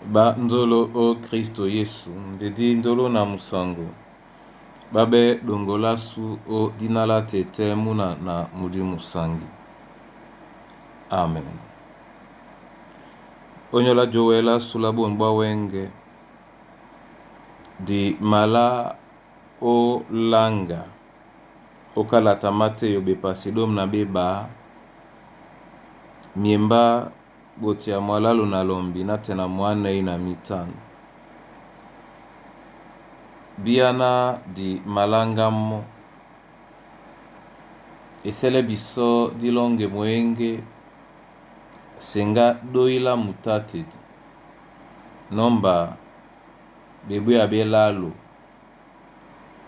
Ba nzolo o Kristo Yesu ndedi ndolo na musango babe dongola su o dinala tete muna na mudi musangi. Amen. Onyola Joela sulabon wenge di mala o langa o kalata mate yo bepasidom na beba miemba boti ya mwalalo na lombi na tena mwane ina mitano biana di malangamo esele biso di longe mwenge senga doila mutatid nomba bebu ya belalo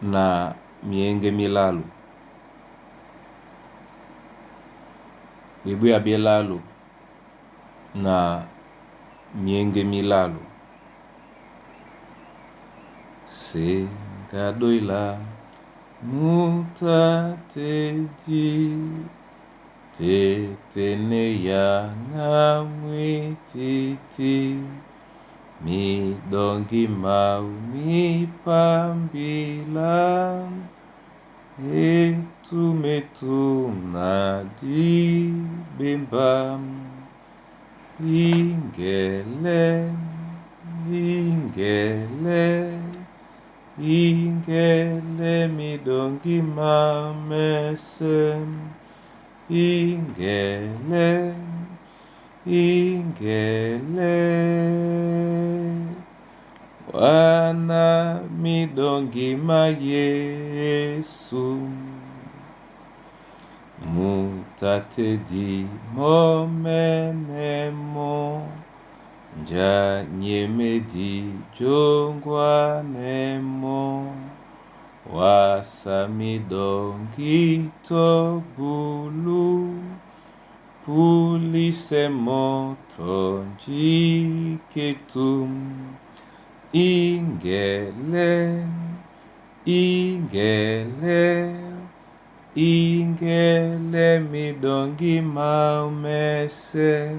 na mienge milalo bebu ya belalo na mienge milalo senga doila mutatedi tetene ya ngamwititi midongi mau mipambila etumetum na di bembam ingele midongi mamesem ingele wana midongi ma Yesu mutatedi momenemo nja nyemedi jongwanemo wasa midongi to bulu pulise moto jiketum ingele midongi maumese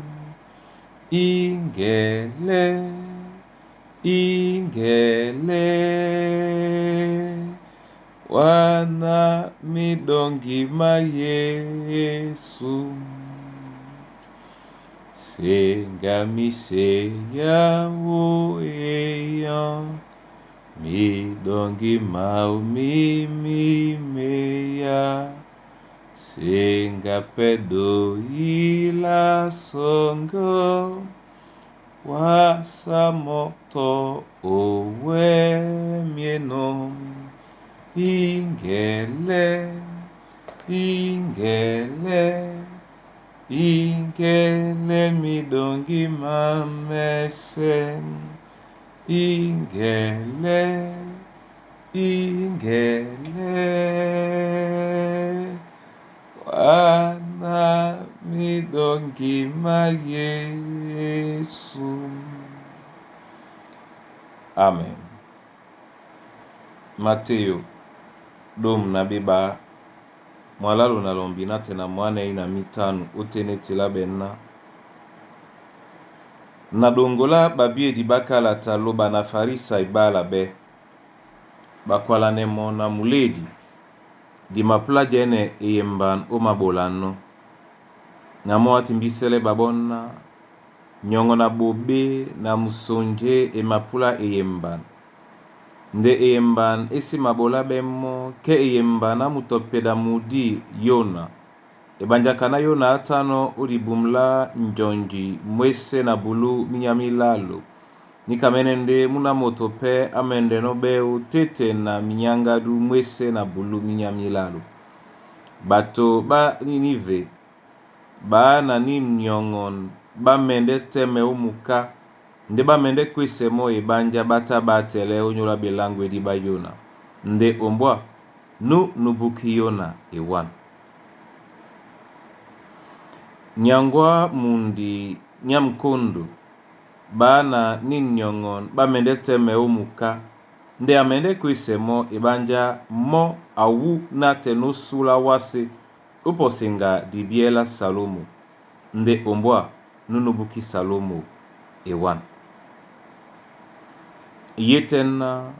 ingele wana midongi ma Yesu senga miseya oeyan midongi mau mimimeya senga pedo ila songo wasa moto owe mienom ingele midongi mamesen ingele wana midongi ma Yesu. Amen. Mateo dom na beba mwalalo na lombi na tena mwane ina mitanu utene tila benna na dongola babie di bakala taloba na farisa ibala be bakwala nemo na muledi di mapla jene eyemban o mabolano na mwati mbisele babonna nyongo na bobe na musonje e mapula eyemban nde eyemban esi mabola bemo ke eyemban amutopeda mudi Yona ebanjakana Yona atano uribumla njonji mwese na bulu minyamilalo nikamenende muna motope amende no beu tete na minyangadu mwese na bulu minyamilalo bato ba Ninive ba na nyongon ba mende teme umuka nde ba mende kwisemo ebanja bata batele onyola belangwe di ba Yona nde ombwa nubuki Yona ewan nyangwa mundi nyamkondo bana nyongon ba mende teme umuka nde amende kwisemo ebanja mo awu na tenusula wase uposinga dibiela Salomo nde ombwa nunubuki Salomo ewan yetena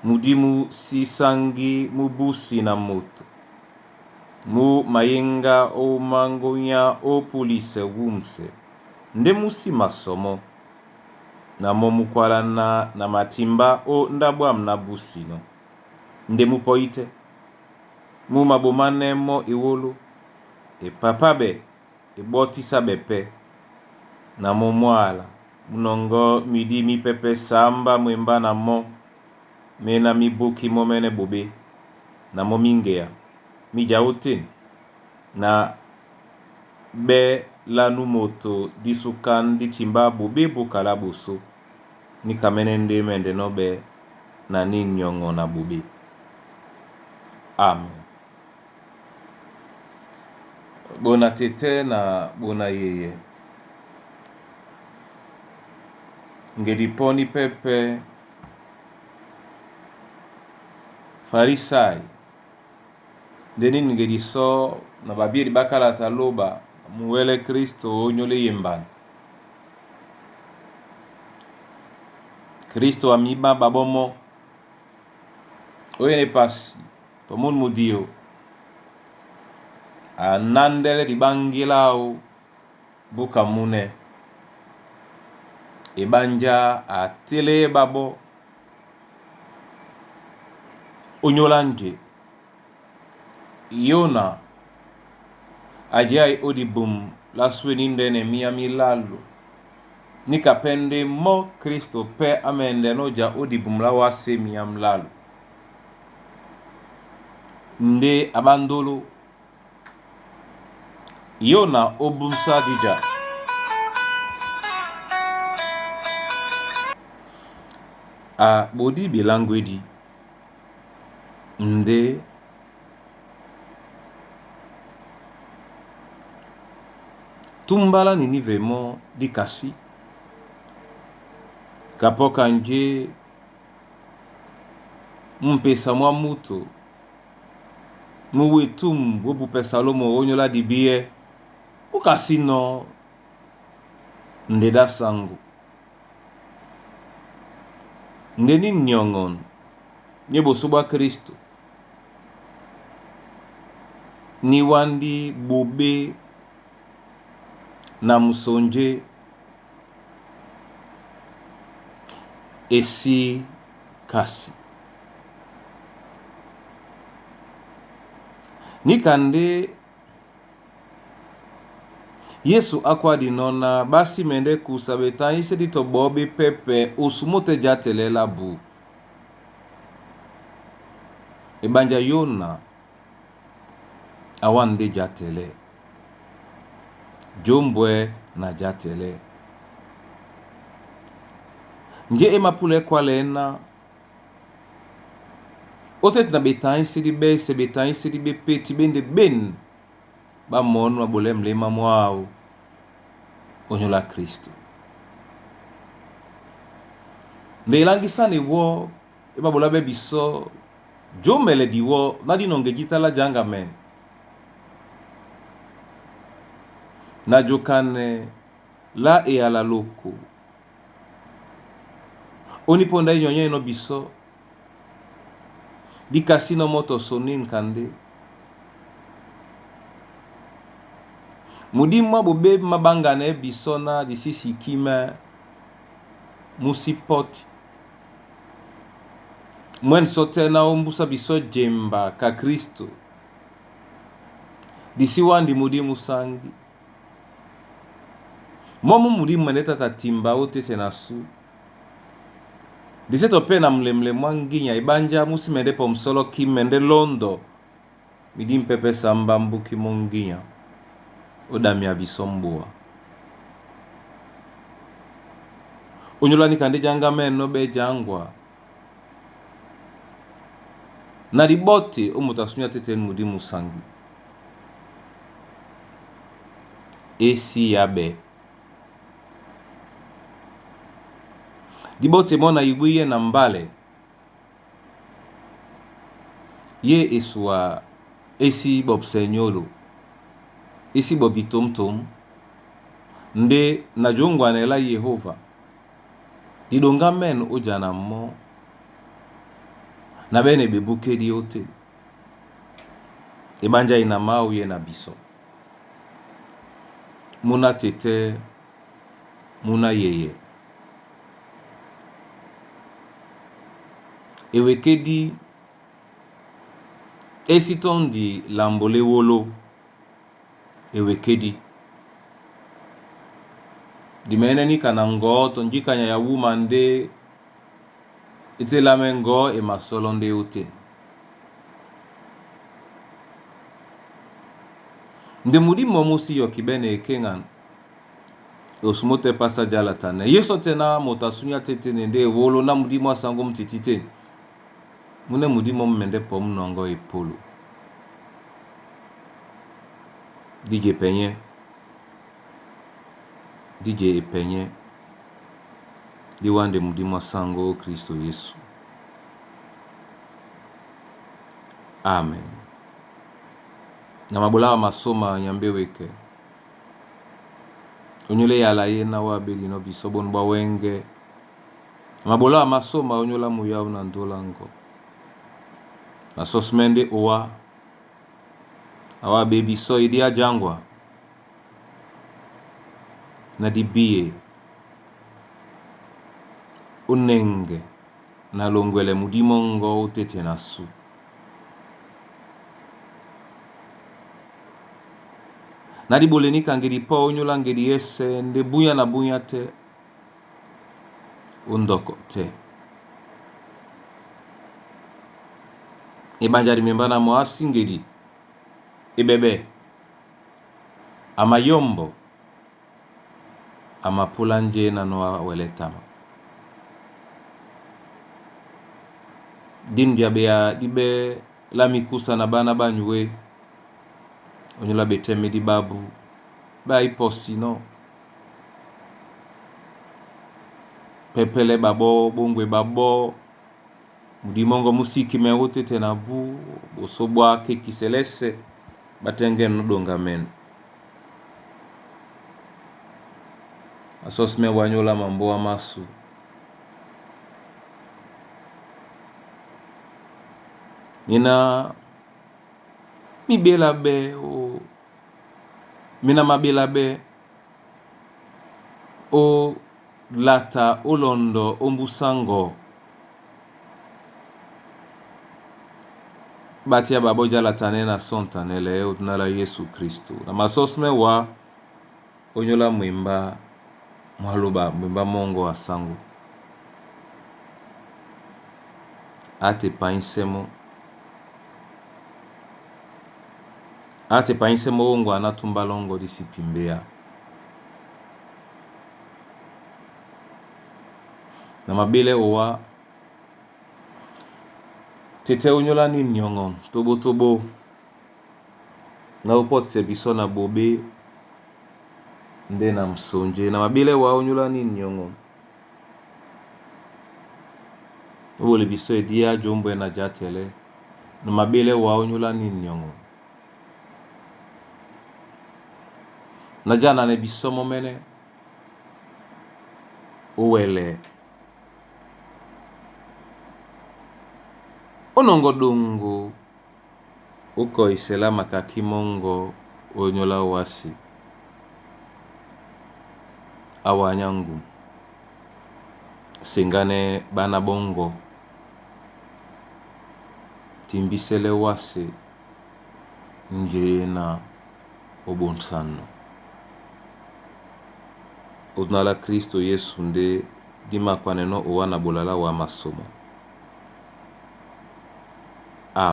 mudimu sisangi mubusi na moto mu mayenga o mangonya o polise wumse nde musi masomo na momukwalana na matimba o ndabwam na busino nde mupoite mu mabomane mo iwolo papabe botisa bepe na momwala munongo midi mi pepe samba mwemba na mo mena mi buki momene bobe na momingea mi jaoten na be lanu moto disukan di chimba bobe bukala boso ni kamenende mende no be na ni nyongo na bobe. Amen. Bona tete na bona yeye ngeriponi pepe farisai deni ngeriso na babiri bakala taloba muwele Kristo onyole yembani Kristo amiba babomo oyene pasi tomon mudio anandele ribangilao buka mune ebanja atele babo onyolanje Yona ajai odibum la sweninde ne miami lalo nikapende mo Kristo pe amende noja odibum la wase miam lalo nde abandolo Yona obumsa dija a bodi bilangwedi nde tumbala ni nivemo di kasi kapoka nje mpesa mwa muto muwetum wobu pesalomo onyola dibie ukasi no ndeda sangu ndeni nyongon nyebo soba Kristo ni wandi bobe na musonje esi kasi nikande Yesu akwa dinona basi mende kusabeta ise dito bobe pepe usumote jatele labu ebanja Yona awande jatele jombwe na jatele nje emapule kwa lena otet na betain sidi be se betain sidi be peti bende ben ba monu wa bolem lema mwao onyola Kristo nde langi sane wo eba bola be biso jomele diwo nadi nongejita la janga men na jokane la e ala loko oniponda inyonye no biso di kasino moto sonin kande mudimwa bobe mabangane bisona di sisi kime musipoti mwen sote na ombusa biso jemba ka Kristo disi wandi mudimu sangi momu mudimu maneta tatimba ote nasu diseto pe na mlemle mwanginya ibanja musimende po msolo kimende londo midim pepe samba mbuki monginya odami abisombua onyolani kande janga meno be jangwa na ribote omutasunya teten mudimu sangi esi yabe dibote mona igwiye na mbale ye eswa esi bob senyolo esi bobi tomtom nde na jongwa na la Yehova didonga men ojana mo na bene bebuke di ote ibanja ina mau ye na biso muna tete muna yeye ewekedi esitondi lambole wolo ewekedi dimene ni kanango tonjikanya ya wumande ite lamengo e masolonde ute nde mudi momusi yo kibene ekengan osmote pasa jala tane yeso tena motasunya tete nende wolo na mudi mo sango mtitite mune mudi mo mende pom nongo e polo DJ penye DJ penye di wande mudi mo sango Kristo Yesu. Amen. Na mabulawa masoma nyambeweke onyole yala yena wabeli no bisobon ba wenge mabulawa masoma onyola muyawu na ndolango na sosmende owa awa baby so idia jangwa na dibie unenge na longwele mudimongo utete nasu nadi boleni kangedi po onyola ngedi ese nde buya na buya te undoko te ibanjari membana moasi ngedi ibebe amayombo amapulanje na noa weletama din diabea dibe lamikusa na bana banywe onyola beteme di babu ba iposi no pepele babo bongwe babo mudimongo musiki mewote tena bu osobwa ke kiselese batenge no donga men asos me wanyola mambo wa masu nina mibela be o mina mabela be o lata olondo ombusango batia baboja latane na sontanele udnala Yesu Kristo na masosme wa onyola mwimba mwaluba mwimba mongo wa sangu ate painsemo ongo anatumba longo disipimbea na mabele owa tete onyola ni nyongon tobo na upotse biso na bobe nde na msonje na mabele wa onyola ni nyongon ole biso edia jombo na jatele na mabele wa onyola ni nyongon na jana ne biso momene owele onongo dongo uko isela makakimongo onyola wasi awanyangu singane bana bongo timbisele wasi nje na obonsano udnala Kristo Yesu nde dima kwaneno owana bolala wa masomo